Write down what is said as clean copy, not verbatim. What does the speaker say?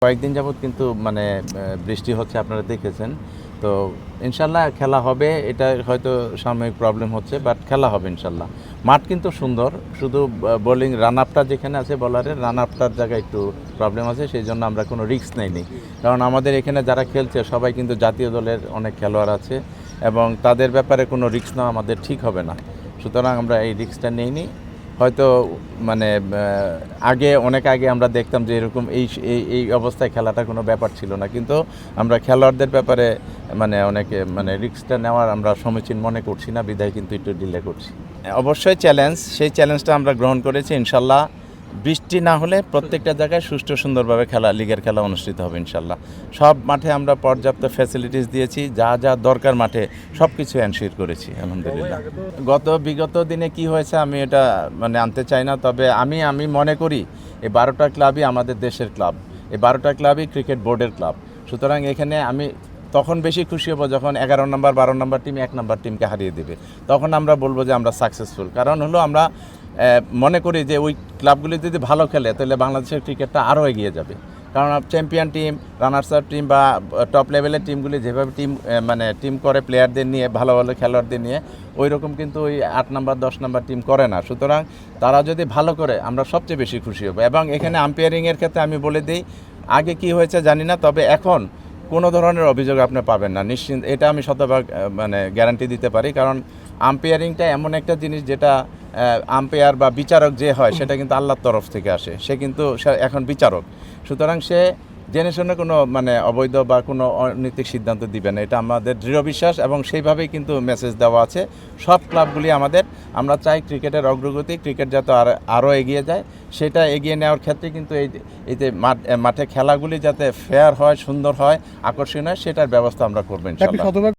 কয়েকদিন যাবৎ কিন্তু মানে বৃষ্টি হচ্ছে, আপনারা দেখেছেন। তো ইনশাল্লাহ খেলা হবে। এটা হয়তো সাময়িক প্রবলেম হচ্ছে, বাট খেলা হবে ইনশাল্লাহ। মাঠ কিন্তু সুন্দর, শুধু বোলিং রান আপটা যেখানে আছে, বলারের রান আপটার জায়গায় একটু প্রবলেম আছে, সেই জন্য আমরা কোনো রিস্ক নেইনি। কারণ আমাদের এখানে যারা খেলছে সবাই কিন্তু জাতীয় দলের অনেক খেলোয়াড় আছে এবং তাদের ব্যাপারে কোনো রিস্ক নেওয়া আমাদের ঠিক হবে না। সুতরাং আমরা এই রিস্কটা নেইনি। হয়তো মানে অনেক আগে আমরা দেখতাম যে এরকম এই এই অবস্থায় খেলাটা কোনো ব্যাপার ছিল না, কিন্তু আমরা খেলোয়াড়দের ব্যাপারে মানে অনেকে মানে রিস্কটা নেওয়ার আমরা সমীচীন মনে করছি না, বিধায় কিন্তু একটু ডিলে করছি। অবশ্যই চ্যালেঞ্জ, সেই চ্যালেঞ্জটা আমরা গ্রহণ করেছি। ইনশাল্লাহ বৃষ্টি না হলে প্রত্যেকটা জায়গায় সুষ্ঠু সুন্দরভাবে লিগের খেলা অনুষ্ঠিত হবে ইনশাল্লাহ। সব মাঠে আমরা পর্যাপ্ত ফ্যাসিলিটিস দিয়েছি, যা যা দরকার মাঠে সব কিছু এনশিওর করেছি আলহামদুলিল্লাহ। বিগত দিনে কি হয়েছে আমি এটা মানে আনতে চাই না, তবে আমি মনে করি এই 12টা ক্লাবই আমাদের দেশের ক্লাব, এই 12টা ক্লাবই ক্রিকেট বোর্ডের ক্লাব। সুতরাং এখানে আমি তখন বেশি খুশি হব যখন 11 নম্বর 12 নম্বর টিম 1 নম্বর টিমকে হারিয়ে দেবে, তখন আমরা বলবো যে আমরা সাকসেসফুল। কারণ হলো আমরা মনে করি যে ওই ক্লাবগুলি যদি ভালো খেলে তাহলে বাংলাদেশের ক্রিকেটটা আরও এগিয়ে যাবে। কারণ champion team, runners up team বা টপ লেভেলের টিমগুলি যেভাবে টিম করে প্লেয়ারদের নিয়ে, ভালো ভালো খেলোয়াড়দের নিয়ে, ওই রকম কিন্তু ওই 8 নম্বর 10 নম্বর টিম করে না। সুতরাং তারা যদি ভালো করে আমরা সবচেয়ে বেশি খুশি হব। এবং এখানে আম্পায়ারিংয়ের ক্ষেত্রে আমি বলে দিই, আগে কি হয়েছে জানি না, তবে এখন কোনো ধরনের অভিযোগ আপনি পাবেন না, নিশ্চিন্ত। এটা আমি শতভাগ মানে গ্যারান্টি দিতে পারি। কারণ আম্পায়ারিংটা এমন একটা জিনিস যেটা আম্পায়ার বা বিচারক যে হয় সেটা কিন্তু আল্লাহর তরফ থেকে আসে, সে কিন্তু এখন বিচারক। সুতরাং সে জেনে শুনে কোনো মানে অবৈধ বা কোনো অনৈতিক সিদ্ধান্ত দিবে না, এটা আমাদের দৃঢ় বিশ্বাস। এবং সেইভাবেই কিন্তু মেসেজ দেওয়া আছে সব ক্লাবগুলি আমাদের। আমরা চাই ক্রিকেটের অগ্রগতি, ক্রিকেট যাতে আরও এগিয়ে যায়, সেটা এগিয়ে নেওয়ার ক্ষেত্রে কিন্তু এই যে মাঠে খেলাগুলি যাতে ফেয়ার হয়, সুন্দর হয়, আকর্ষণীয় হয়, সেটার ব্যবস্থা আমরা করবো ইনশাআল্লাহ।